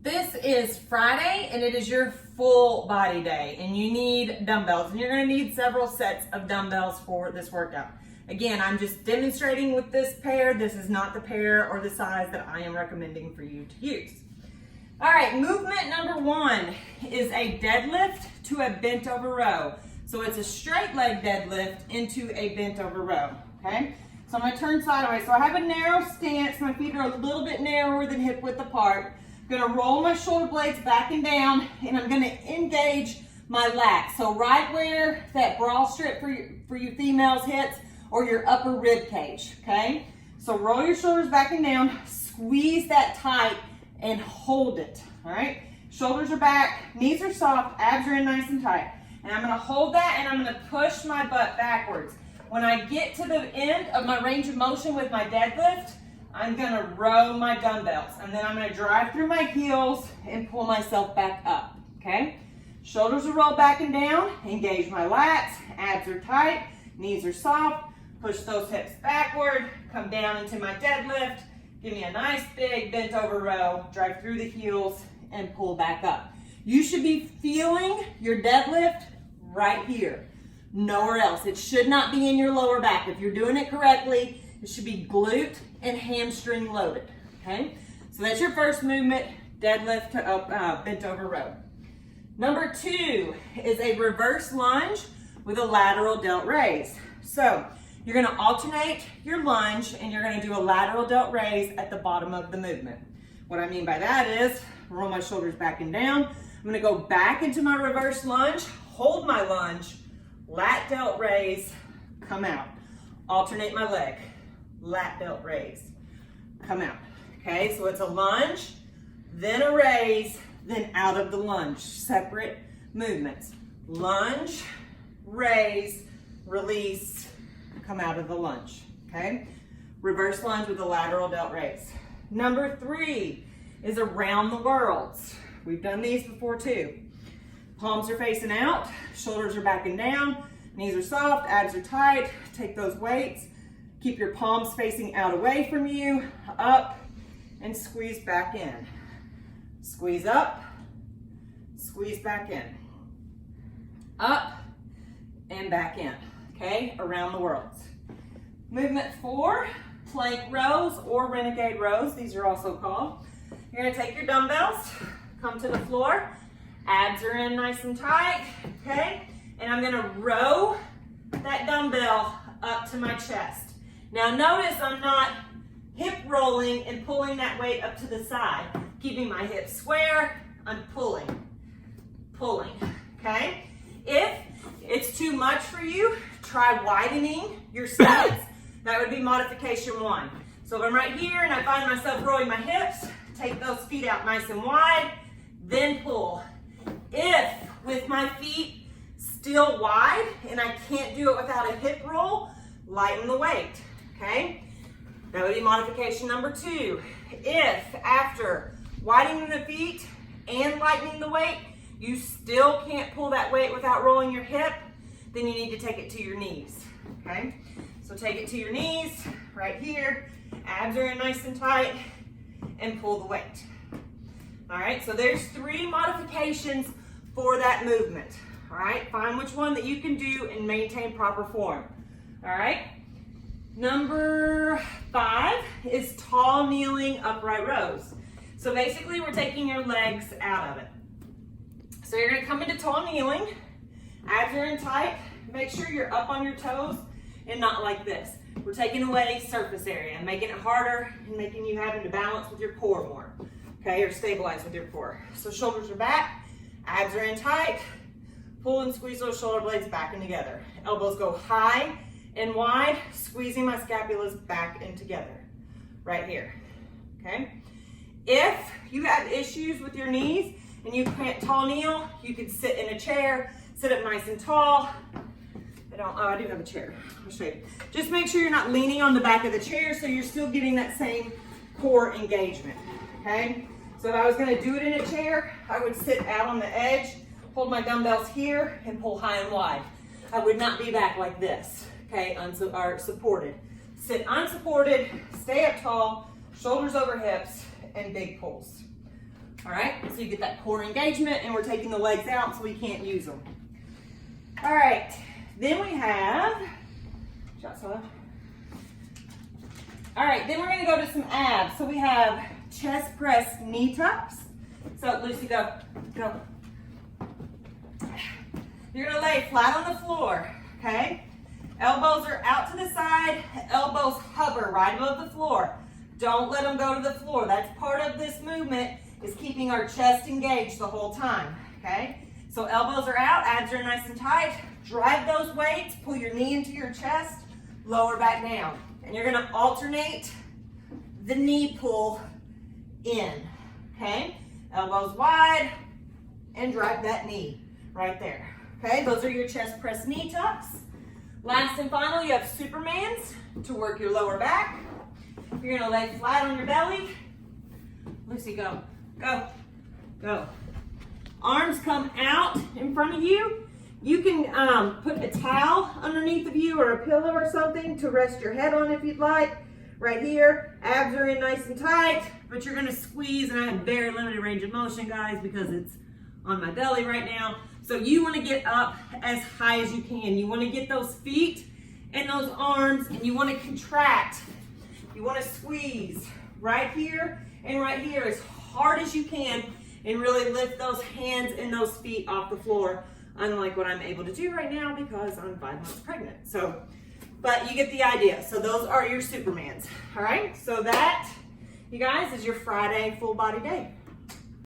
This is Friday and it is your full body day and you need dumbbells and you're going to need several sets of dumbbells for this workout. Again, I'm just demonstrating with this pair. This is not the pair or the size that I am recommending for you to use. All right, movement number one is a deadlift to a bent over row. So it's a straight leg deadlift into a bent over row, okay? So I'm gonna turn sideways. So I have a narrow stance. My feet are a little bit narrower than hip width apart. I'm gonna roll my shoulder blades back and down, and I'm gonna engage my lats. So right where that bra strip for you females hits, or your upper rib cage, okay? So roll your shoulders back and down, squeeze that tight, and hold it, all right? Shoulders are back, knees are soft, abs are in nice and tight. And I'm gonna hold that and I'm gonna push my butt backwards. When I get to the end of my range of motion with my deadlift, I'm gonna row my dumbbells. And then I'm gonna drive through my heels and pull myself back up, okay? Shoulders are rolled back and down, engage my lats, abs are tight, knees are soft, push those hips backward, come down into my deadlift, give me a nice big bent over row, drive through the heels and pull back up. You should be feeling your deadlift right here, nowhere else. It should not be in your lower back. If you're doing it correctly, it should be glute and hamstring loaded, okay? So that's your first movement, deadlift to bent over row. Number two is a reverse lunge with a lateral delt raise. So you're gonna alternate your lunge and you're gonna do a lateral delt raise at the bottom of the movement. What I mean by that is, roll my shoulders back and down. I'm gonna go back into my reverse lunge, hold my lunge, lat delt raise, come out. Alternate my leg, lat delt raise, come out. Okay, so it's a lunge, then a raise, then out of the lunge. Separate movements. Lunge, raise, release, come out of the lunge, okay? Reverse lunge with a lateral delt raise. Number three is around the worlds. We've done these before too. Palms are facing out, shoulders are back and down, knees are soft, abs are tight. Take those weights, keep your palms facing out away from you, up, and squeeze back in. Squeeze up, squeeze back in. Up, and back in, okay? Around the worlds. Movement four, plank rows or renegade rows, these are also called. You're gonna take your dumbbells, come to the floor, abs are in nice and tight, okay? And I'm gonna row that dumbbell up to my chest. Now notice I'm not hip rolling and pulling that weight up to the side, keeping my hips square, I'm pulling, okay? If it's too much for you, try widening your stance. That would be modification one. So if I'm right here and I find myself rolling my hips, take those feet out nice and wide, then pull. If with my feet still wide and I can't do it without a hip roll, lighten the weight, okay? That would be modification number two. If after widening the feet and lightening the weight, you still can't pull that weight without rolling your hip, then you need to take it to your knees, okay? So take it to your knees, right here, abs are in nice and tight, and pull the weight. All right, so there's three modifications for that movement. All right, find which one that you can do and maintain proper form. All right, number five is tall kneeling upright rows. So basically we're taking your legs out of it. So you're gonna come into tall kneeling, abs are in tight, make sure you're up on your toes and not like this. We're taking away surface area and making it harder and making you having to balance with your core more, okay, or stabilize with your core. So shoulders are back, abs are in tight, pull and squeeze those shoulder blades back and together. Elbows go high and wide, squeezing my scapulas back and together, right here, okay? If you have issues with your knees and you can't tall kneel, you can sit in a chair, sit up nice and tall. I do have a chair, I'll show you. Just make sure you're not leaning on the back of the chair so you're still getting that same core engagement, okay? So if I was gonna do it in a chair, I would sit out on the edge, hold my dumbbells here, and pull high and wide. I would not be back like this, okay, or supported. Sit unsupported, stay up tall, shoulders over hips, and big pulls. All right, so you get that core engagement, and we're taking the legs out so we can't use them. All right, then we have, all right, then we're gonna go to some abs. So we have chest press knee tucks. So Lucy, go. You're gonna lay flat on the floor, okay? Elbows are out to the side, elbows hover right above the floor. Don't let them go to the floor. That's part of this movement, is keeping our chest engaged the whole time, okay? So elbows are out, abs are nice and tight. Drive those weights, pull your knee into your chest, lower back down. And you're gonna alternate the knee pull in, okay? Elbows wide, and drive that knee right there, okay? Those are your chest press knee tucks. Last and final, you have Supermans to work your lower back. You're gonna lay flat on your belly. Lucy, go. Arms come out in front of you. You can put a towel underneath of you or a pillow or something to rest your head on if you'd like. Right here, abs are in nice and tight, but you're gonna squeeze, and I have very limited range of motion, guys, because it's on my belly right now. So you wanna get up as high as you can. You wanna get those feet and those arms, and you wanna contract. You wanna squeeze right here and right here as hard as you can, and really lift those hands and those feet off the floor, unlike what I'm able to do right now because I'm 5 months pregnant. So, but you get the idea. So those are your Supermans. All right, so that, you guys, is your Friday full body day.